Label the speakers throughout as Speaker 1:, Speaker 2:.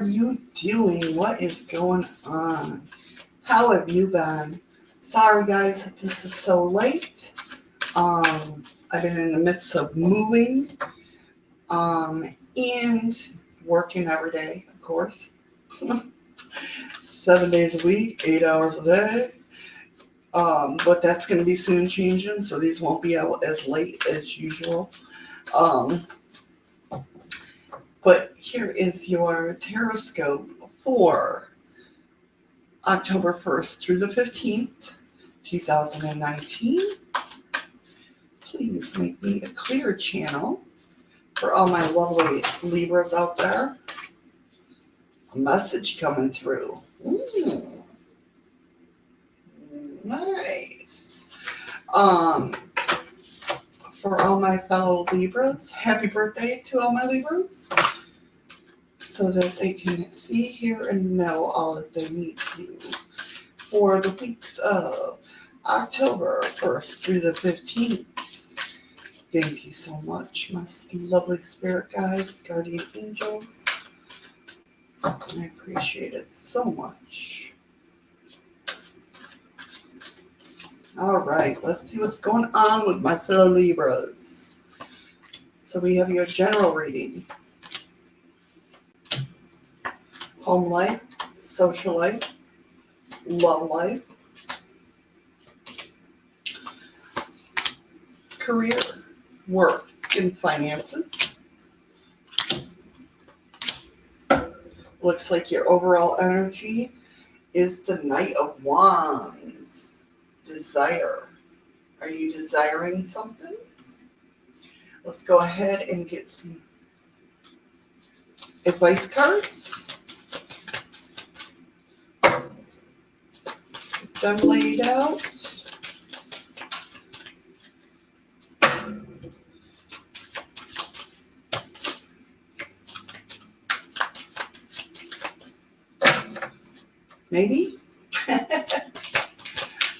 Speaker 1: you doing? What is going on? How have you been? Sorry guys that this is so late. I've been in the midst of moving and working every day, of course. 7 days a week, 8 hours a day. But that's going to be soon changing, so these won't be out as late as usual. But here is your Terrascope for October 1st through the 15th, 2019. Please make me a clear channel for all my lovely Libras out there. A message coming through. Nice. For all my fellow Libras, happy birthday to all my Libras, so that they can see, hear, and know all that they need to for the weeks of October 1st through the 15th. Thank you so much, my lovely spirit guides, guardian angels. I appreciate it so much. All right, let's see what's going on with my fellow Libras. So we have your general reading. Home life, social life, love life, career, work, and finances. Looks like your overall energy is the Knight of Wands. Desire. Are you desiring something? Let's go ahead and get some advice cards. Get them laid out. Maybe?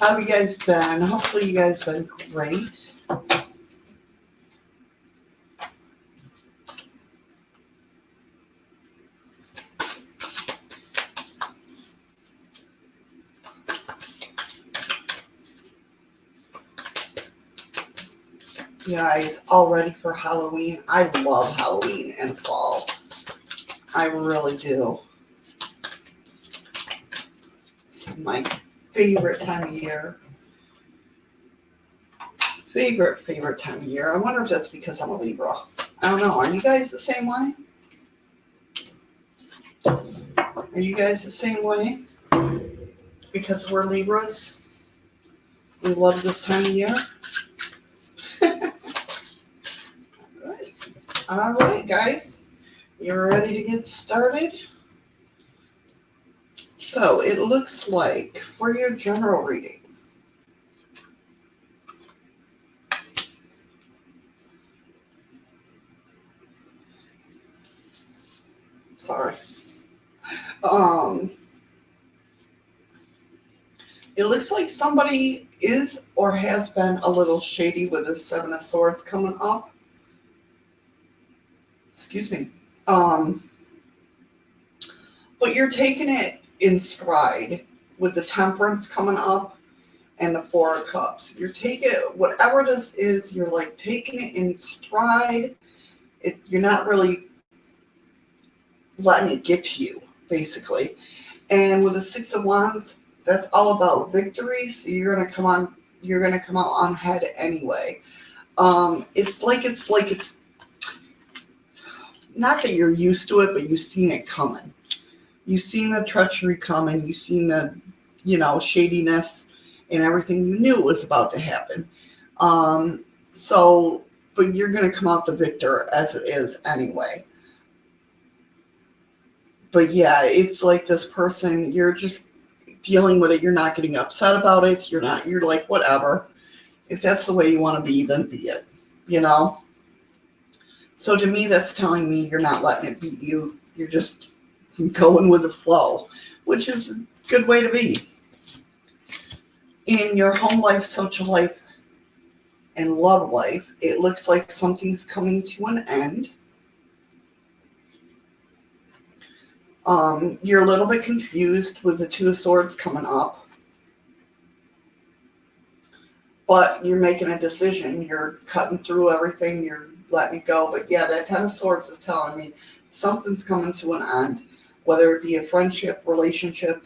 Speaker 1: How have you guys been? Hopefully you guys been great. You guys all ready for Halloween? I love Halloween and fall. I really do. It's my favorite time of year. Favorite time of year. I wonder if that's because I'm a Libra. I don't know. Are you guys the same way? Are you guys the same way? Because we're Libras? We love this time of year? All right, guys. You ready to get started? So it looks like for your general reading, sorry, it looks like somebody is or has been a little shady with the Seven of Swords coming up. Excuse me. But you're taking it in stride with the Temperance coming up and the Four of Cups. You're taking it, whatever this is, you're like taking it in stride. You're not really letting it get to you, basically. And with the Six of Wands, that's all about victory. So you're gonna come out on head anyway. It's not that you're used to it, but you've seen it coming. You've seen the treachery coming. You've seen the, shadiness and everything. You knew it was about to happen. But you're going to come out the victor as it is anyway. But yeah, it's like this person, you're just dealing with it. You're not getting upset about it. You're like, whatever. If that's the way you want to be, then be it, So to me, that's telling me you're not letting it beat you. You're just going with the flow, which is a good way to be. In your home life, social life, and love life, it looks like something's coming to an end. You're a little bit confused with the Two of Swords coming up, but you're making a decision. You're cutting through everything. You're letting it go. But yeah, that Ten of Swords is telling me something's coming to an end, whether it be a friendship, relationship,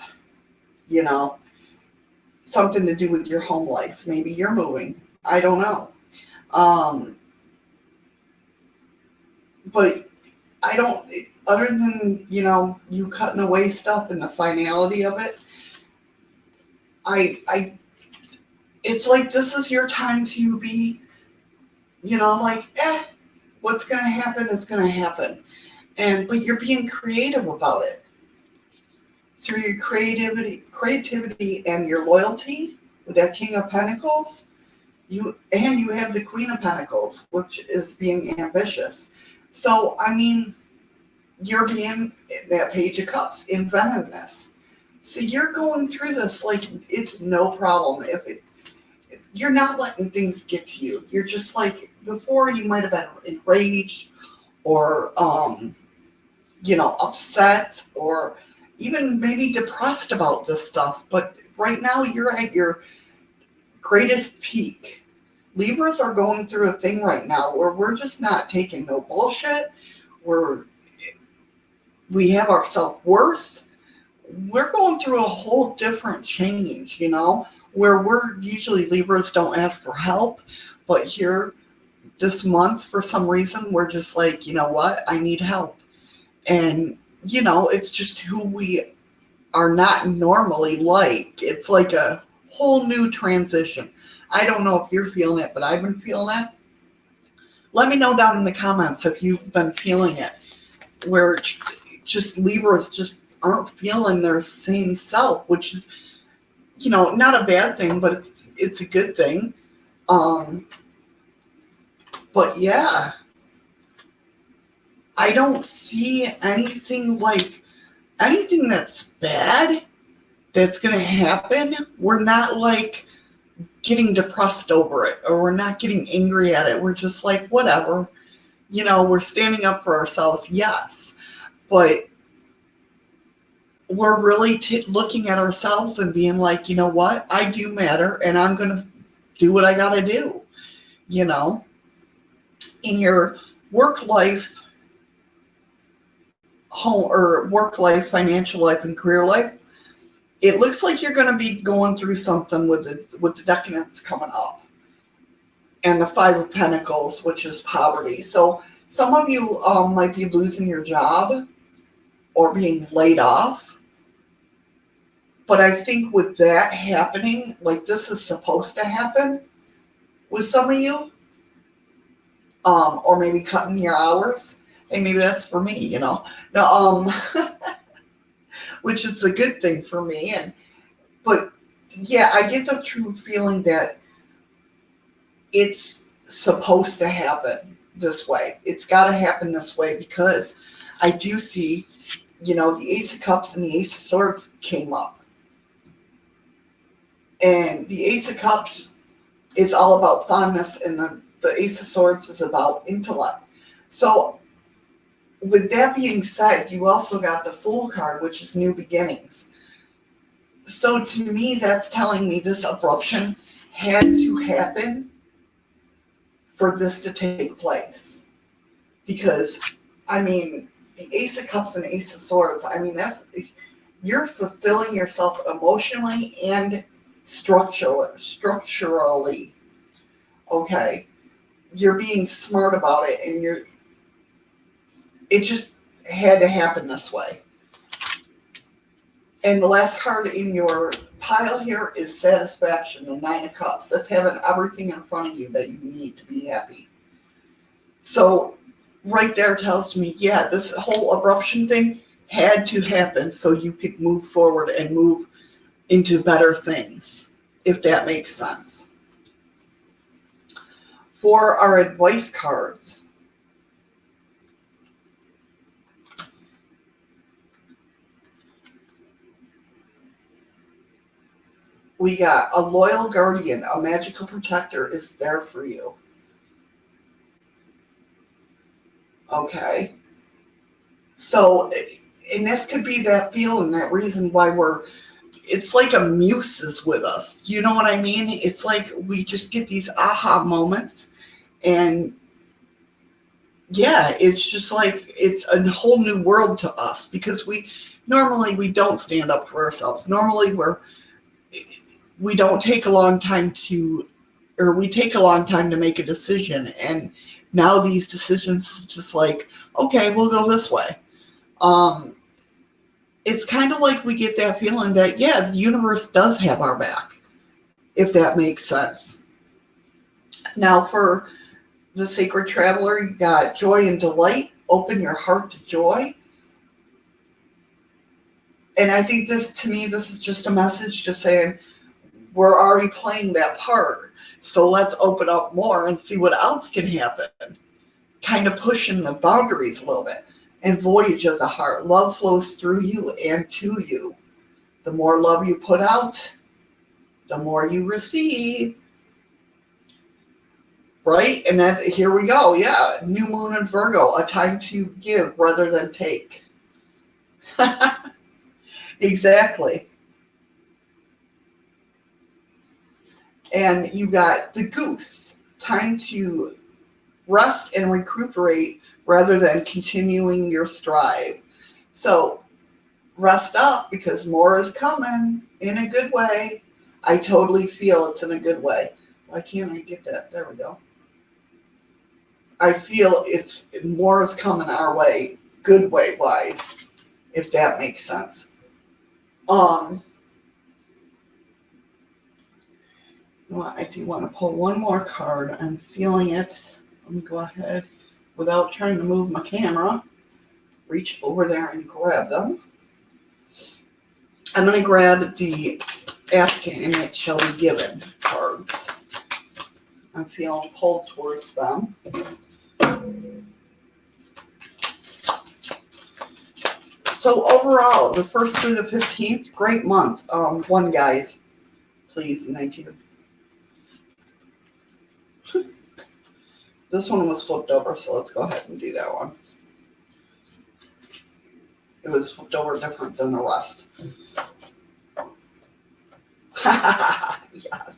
Speaker 1: you know, something to do with your home life. Maybe you're moving. I don't know. Um, but I don't, other than, you cutting away stuff and the finality of it, it's like this is your time to be, like, what's going to happen is going to happen. But you're being creative about it. Through your creativity and your loyalty with that King of Pentacles, you have the Queen of Pentacles, which is being ambitious. So, you're being that Page of Cups, inventiveness. So you're going through this like it's no problem. You're not letting things get to you. You're just like, before you might have been enraged or, upset or even maybe depressed about this stuff. But right now you're at your greatest peak. Libras are going through a thing right now where we're just not taking no bullshit. We have our self-worth. We're going through a whole different change, where we're usually Libras don't ask for help, but here this month, for some reason, we're just like, you know what? I need help. And, it's just who we are not normally like. It's like a whole new transition. I don't know if you're feeling it, but I've been feeling it. Let me know down in the comments if you've been feeling it, where just Libras just aren't feeling their same self, which is, not a bad thing, but it's a good thing. But yeah, I don't see anything that's bad that's going to happen. We're not like getting depressed over it, or we're not getting angry at it. We're just like, whatever, we're standing up for ourselves. Yes. But we're really looking at ourselves and being like, you know what? I do matter, and I'm going to do what I got to do, in your work life, home or work life, financial life, and career life. It looks like you're going to be going through something with the decadence coming up, and the Five of Pentacles, which is poverty. So some of you might be losing your job or being laid off. But I think with that happening, like this is supposed to happen with some of you, or maybe cutting your hours. Hey, maybe that's for me, No, which is a good thing for me. But yeah, I get the true feeling that it's supposed to happen this way. It's got to happen this way, because I do see, the Ace of Cups and the Ace of Swords came up. And the Ace of Cups is all about fondness, and the Ace of Swords is about intellect. So with that being said, you also got the Fool card, which is new beginnings. So to me, that's telling me this abruption had to happen for this to take place. Because, the Ace of Cups and Ace of Swords, you're fulfilling yourself emotionally and structurally. Okay. You're being smart about it, and it just had to happen this way. And the last card in your pile here is Satisfaction, the Nine of Cups. That's having everything in front of you that you need to be happy. So right there tells me, yeah, this whole abruption thing had to happen so you could move forward and move into better things, if that makes sense. For our advice cards, we got a loyal guardian, a magical protector is there for you. Okay. So and this could be that feeling, that reason why it's like a muse is with us. You know what I mean? It's like we just get these aha moments, and yeah, it's just like it's a whole new world to us, because normally we don't stand up for ourselves. Normally we don't take a long time we take a long time to make a decision, and now these decisions just like, okay, we'll go this way. It's kind of like we get that feeling that, yeah, the universe does have our back, if that makes sense. Now, for the sacred traveler, you got joy and delight. Open your heart to joy. And I think to me, this is just a message just saying, we're already playing that part. So let's open up more and see what else can happen. Kind of pushing the boundaries a little bit. And voyage of the heart. Love flows through you and to you. The more love you put out, the more you receive. Right? And here we go. Yeah. New moon in Virgo. A time to give rather than take. Exactly. And you got the goose. Time to rest and recuperate rather than continuing your strive. So rest up, because more is coming in a good way. I totally feel it's in a good way. Why can't I get that? There we go. I feel more is coming our way, good way wise, if that makes sense. I do want to pull one more card. I'm feeling it. Let me go ahead, without trying to move my camera, reach over there and grab them. I'm going to grab the asking and it shall be given cards. I'm feeling pulled towards them. So overall, the 1st through the 15th, great month. One, guys, please, and thank you. This one was flipped over, so let's go ahead and do that one. It was flipped over different than the rest. Yes.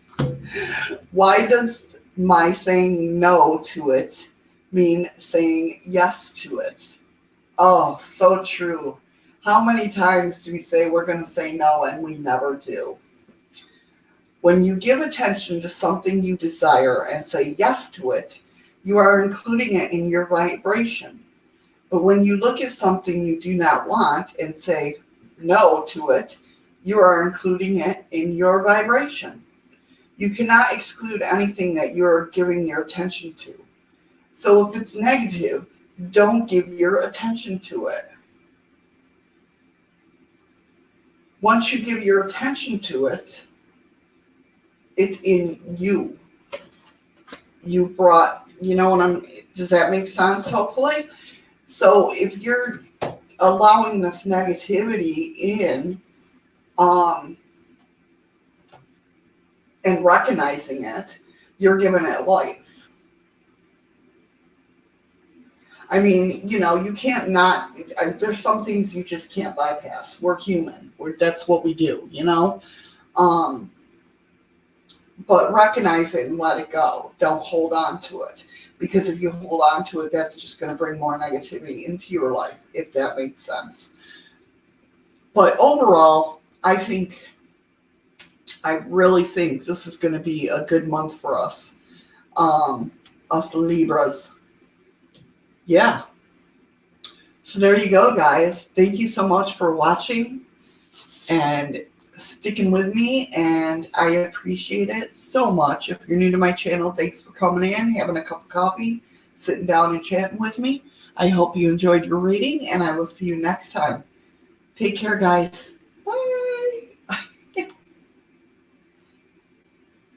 Speaker 1: Why does my saying no to it mean saying yes to it? Oh, so true. How many times do we say we're going to say no and we never do? When you give attention to something you desire and say yes to it, you are including it in your vibration. But when you look at something you do not want and say no to it, you are including it in your vibration. You cannot exclude anything that you're giving your attention to. So if it's negative, don't give your attention to it. Once you give your attention to it, it's in you. Does that make sense, hopefully? So if you're allowing this negativity in, and recognizing it, you're giving it life. I mean, you can't there's some things you just can't bypass. We're human. That's what we do, But recognize it and let it go. Don't hold on to it. Because if you hold on to it, that's just going to bring more negativity into your life, if that makes sense. But overall, I really think this is going to be a good month for us. Us Libras. Yeah. So there you go, guys. Thank you so much for watching and sticking with me, and I appreciate it so much. If you're new to my channel, thanks for coming in, having a cup of coffee, sitting down and chatting with me. I hope you enjoyed your reading, and I will see you next time. Take care, guys.